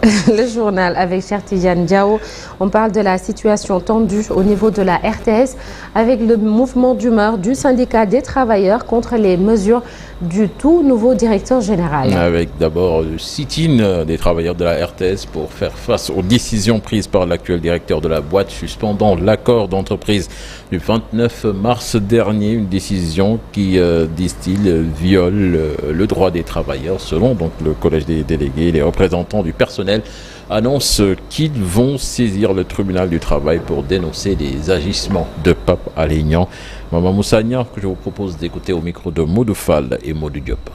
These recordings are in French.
Le journal avec Cheikh Tidiane Diao. On parle de la situation tendue au niveau de la RTS avec le mouvement d'humeur du syndicat des travailleurs contre les mesures du tout nouveau directeur général. Avec d'abord le sit-in des travailleurs de la RTS pour faire face aux décisions prises par l'actuel directeur de la boîte suspendant l'accord d'entreprise du 29 mars dernier. Une décision qui, disent-ils, viole le droit des travailleurs. Selon donc le collège des délégués, les représentants du personnel annoncent qu'ils vont saisir le tribunal du travail pour dénoncer les agissements de Pape Alé Niang. Maman Moussania, que je vous propose d'écouter au micro de Modou Fall et Modou Diop.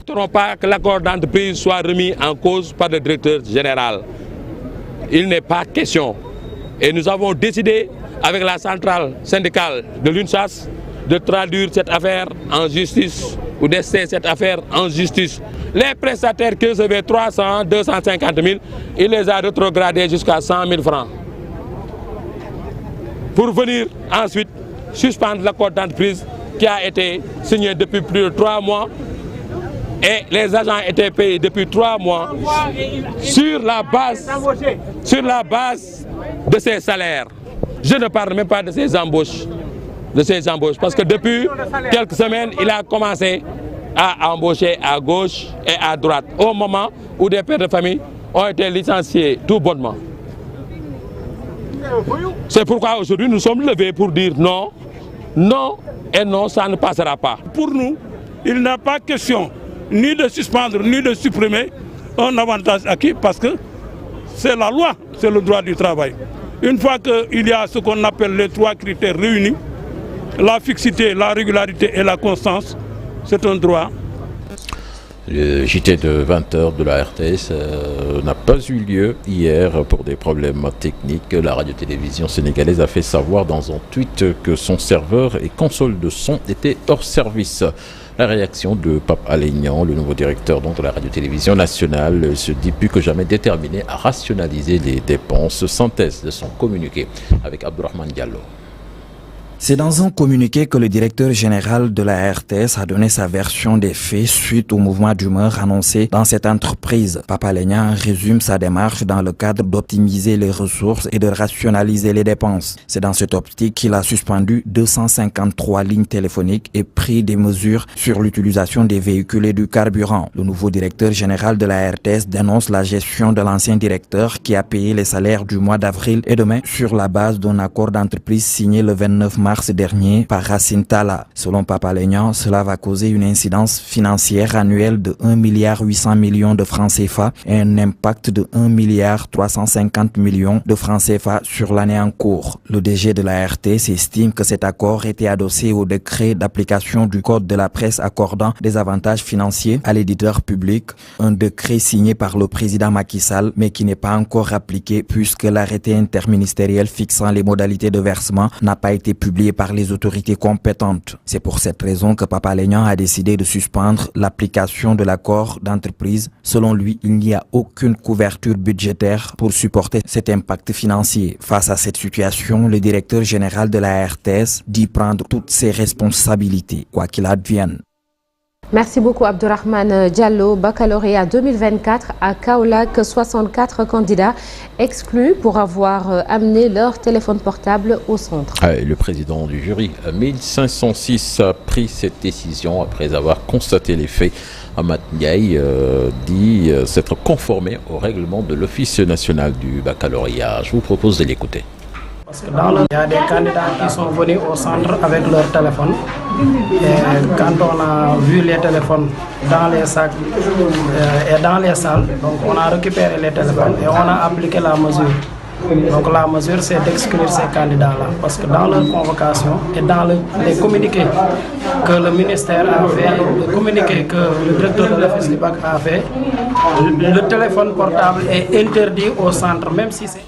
Nous ne pas que l'accord d'entreprise soit remis en cause par le directeur général. Il n'est pas question. Et nous avons décidé avec la centrale syndicale de l'UNSAS de traduire cette affaire en justice ou d'essayer cette affaire en justice. Les prestataires qui recevaient 300, 250 000, il les a rétrogradés jusqu'à 100 000 francs. Pour venir ensuite suspendre l'accord d'entreprise qui a été signé depuis plus de 3 mois et les agents étaient payés depuis 3 mois sur la base de ces salaires. Je ne parle même pas de ces embauches. Parce que depuis quelques semaines, il a commencé à embaucher à gauche et à droite, au moment où des pères de famille ont été licenciés tout bonnement. C'est pourquoi aujourd'hui nous sommes levés pour dire non, non et non, ça ne passera pas. Pour nous, il n'a pas question ni de suspendre ni de supprimer un avantage acquis parce que c'est la loi, c'est le droit du travail. Une fois qu'il y a ce qu'on appelle les 3 critères réunis, la fixité, la régularité et la constance, c'est un droit. Le JT de 20h de la RTS n'a pas eu lieu hier pour des problèmes techniques. La radio-télévision sénégalaise a fait savoir dans un tweet que son serveur et console de son étaient hors service. La réaction de Pape Alé Niang, le nouveau directeur de la radio-télévision nationale, se dit plus que jamais déterminé à rationaliser les dépenses. Synthèse de son communiqué avec Abdourahmane Diallo. C'est dans un communiqué que le directeur général de la RTS a donné sa version des faits suite au mouvement d'humeur annoncé dans cette entreprise. Pape Alé Niang résume sa démarche dans le cadre d'optimiser les ressources et de rationaliser les dépenses. C'est dans cette optique qu'il a suspendu 253 lignes téléphoniques et pris des mesures sur l'utilisation des véhicules et du carburant. Le nouveau directeur général de la RTS dénonce la gestion de l'ancien directeur qui a payé les salaires du mois d'avril et de mai sur la base d'un accord d'entreprise signé le 29 mars dernier par Racine Talla. Selon Pape Alé Niang, cela va causer une incidence financière annuelle de 1,8 milliard de francs CFA et un impact de 1,350 milliard de francs CFA sur l'année en cours. Le DG de la RTS estime que cet accord était adossé au décret d'application du Code de la presse accordant des avantages financiers à l'éditeur public, un décret signé par le président Macky Sall mais qui n'est pas encore appliqué puisque l'arrêté interministériel fixant les modalités de versement n'a pas été publié par les autorités compétentes. C'est pour cette raison que Pape Alé Niang a décidé de suspendre l'application de l'accord d'entreprise. Selon lui, il n'y a aucune couverture budgétaire pour supporter cet impact financier. Face à cette situation, le directeur général de la RTS dit prendre toutes ses responsabilités, quoi qu'il advienne. Merci beaucoup Abdourahmane Diallo. Baccalauréat 2024 à Kaolack, 64 candidats exclus pour avoir amené leur téléphone portable au centre. Le président du jury 1506 a pris cette décision après avoir constaté les faits. Ahmad Ndiaye dit s'être conformé au règlement de l'Office national du baccalauréat. Je vous propose de l'écouter. Parce que il y a des candidats qui sont venus au centre avec leur téléphone. Et quand on a vu les téléphones dans les sacs et dans les salles, donc on a récupéré les téléphones et on a appliqué la mesure. Donc la mesure, c'est d'exclure ces candidats-là. Parce que dans leur convocation et dans les communiqués que le ministère a fait, le communiqué que le directeur de l'office du bac a fait, le téléphone portable est interdit au centre, même si c'est...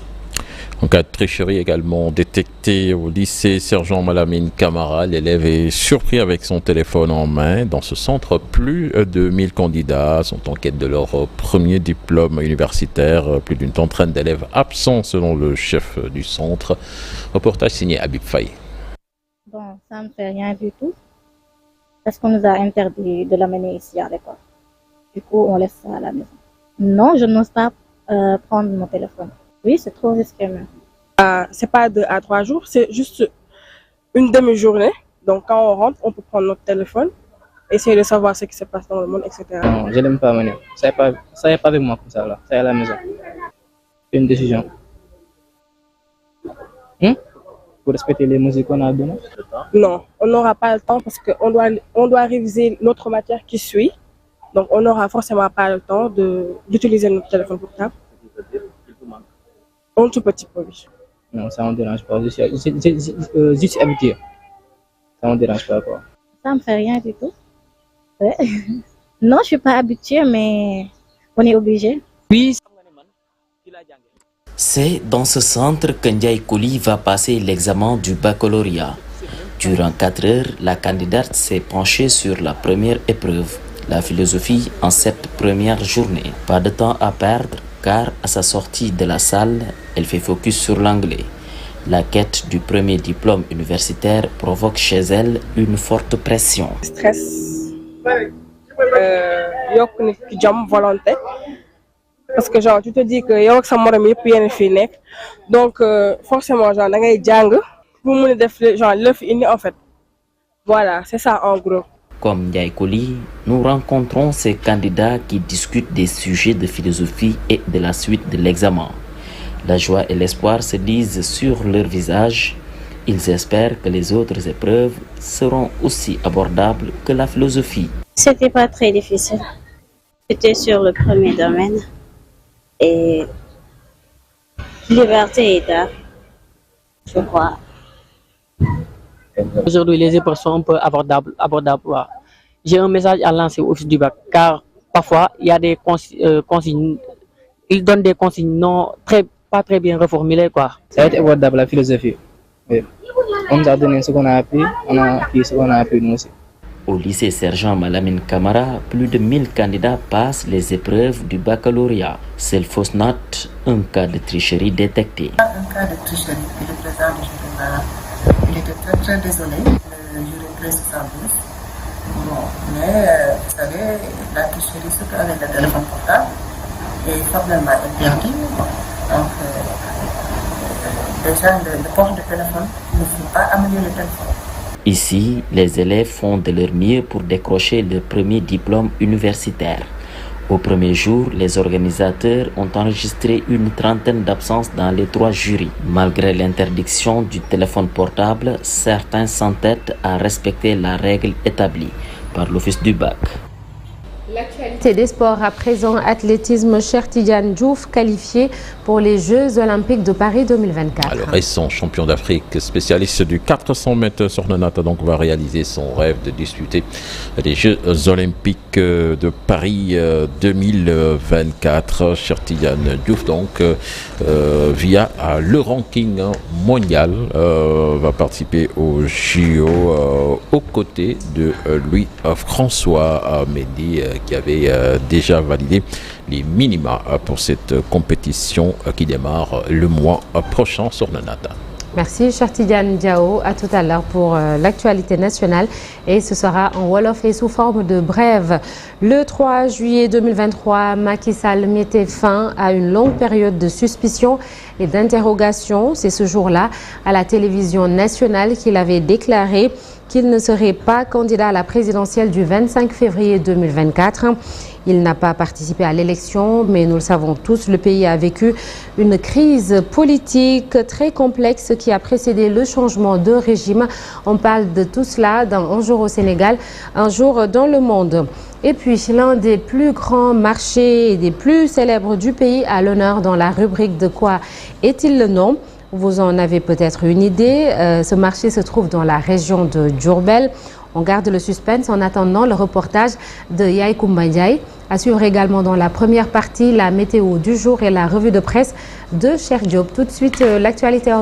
En cas de tricherie également détecté au lycée Sergent Malamine Camara, l'élève est surpris avec son téléphone en main. Dans ce centre, plus de 1000 candidats sont en quête de leur premier diplôme universitaire. Plus d'une trentaine d'élèves absents selon le chef du centre. Reportage signé Habib Faye. Bon, ça ne fait rien du tout. Parce qu'on nous a interdit de l'amener ici à l'école. Du coup, on laisse ça à la maison. Non, je n'ose pas prendre mon téléphone. Oui, c'est trop risqué même. C'est pas 2 à 3 jours, c'est juste une demi-journée. Donc quand on rentre, on peut prendre notre téléphone, essayer de savoir ce qui se passe dans le monde, etc. Non, je n'aime pas venir. Ça n'est pas avec moi comme ça, là. C'est à la maison. C'est une décision. Pour respecter les mesures qu'on a données. Non, on n'aura pas le temps parce qu'on doit réviser l'autre matière qui suit. Donc on n'aura forcément pas le temps d'utiliser notre téléphone portable. Un tout petit peu, oui. Non, ça ne me dérange pas. Je suis habitué. Ça ne me dérange pas, quoi. Ça ne me fait rien du tout. Ouais. Non, je ne suis pas habituée, mais on est obligé. Oui. C'est dans ce centre que Ndiaye Kouli va passer l'examen du baccalauréat. Durant 4 heures, la candidate s'est penchée sur la première épreuve, la philosophie en cette première journée. Pas de temps à perdre, car à sa sortie de la salle, elle fait focus sur l'anglais. La quête du premier diplôme universitaire provoque chez elle une forte pression. Stress, volonté. Parce que genre, tu te dis que yow ak sa morom yëpp yéen fi nekk donc forcément genre da ngay jàng pour mën a def genre le fi indi en fait. Voilà, c'est ça en gros. Comme Ndiaye Kouli, nous rencontrons ces candidats qui discutent des sujets de philosophie et de la suite de l'examen. La joie et l'espoir se lisent sur leur visage. Ils espèrent que les autres épreuves seront aussi abordables que la philosophie. C'était pas très difficile. C'était sur le premier domaine. Et liberté et d'art, je crois. Aujourd'hui, les épreuves sont un peu abordables. J'ai un message à lancer au office du bac, car parfois, il y a des consignes, ils donnent des consignes pas très bien reformulées, quoi. Ça va être abordable, la philosophie. Oui. On nous a donné ce qu'on a appris, on a appris ce qu'on a appris nous aussi. Au lycée Sergent Malamine Camara, plus de 1000 candidats passent les épreuves du baccalauréat. Seule fausse note, un cas de tricherie détecté. Un cas de tricherie, et le président du jury, il était très désolé, le jury 1312. Bon, mais vous savez, la tricherie, surtout avec le téléphone portable, est formellement interdit. Donc, déjà, le port de téléphone ne faut pas amener le téléphone. Ici, les élèves font de leur mieux pour décrocher leur premier diplôme universitaire. Au premier jour, les organisateurs ont enregistré une trentaine d'absences dans les 3 jurys. Malgré l'interdiction du téléphone portable, certains s'entêtent à respecter la règle établie par l'office du bac. L'actualité des sports à présent, athlétisme, Cheikh Tidiane Diouf qualifié pour les Jeux Olympiques de Paris 2024. Alors, récent champion d'Afrique, spécialiste du 400 mètres sur Sornonata, donc va réaliser son rêve de disputer les Jeux Olympiques de Paris 2024. Cheikh Tidiane Diouf, donc, via le ranking mondial, va participer au JO aux côtés de Louis-François Mendy, qui avait déjà validé les minima pour cette compétition qui démarre le mois prochain sur Sornonata. Merci Cheikh Tidiane Diao, à tout à l'heure pour l'actualité nationale et ce sera en Wolof et sous forme de brève. Le 3 juillet 2023, Macky Sall mettait fin à une longue période de suspicion et d'interrogation. C'est ce jour-là à la télévision nationale qu'il avait déclaré qu'il ne serait pas candidat à la présidentielle du 25 février 2024. Il n'a pas participé à l'élection, mais nous le savons tous, le pays a vécu une crise politique très complexe qui a précédé le changement de régime. On parle de tout cela dans Un jour au Sénégal, un jour dans le monde. Et puis, l'un des plus grands marchés et des plus célèbres du pays à l'honneur dans la rubrique de Quoi est-il le nom ? Vous en avez peut-être une idée. Ce marché se trouve dans la région de Diourbel. On garde le suspense en attendant le reportage de Yaye Koumba Ndiaye. À suivre également dans la première partie la météo du jour et la revue de presse de Cheikh Diop. Tout de suite, l'actualité hors de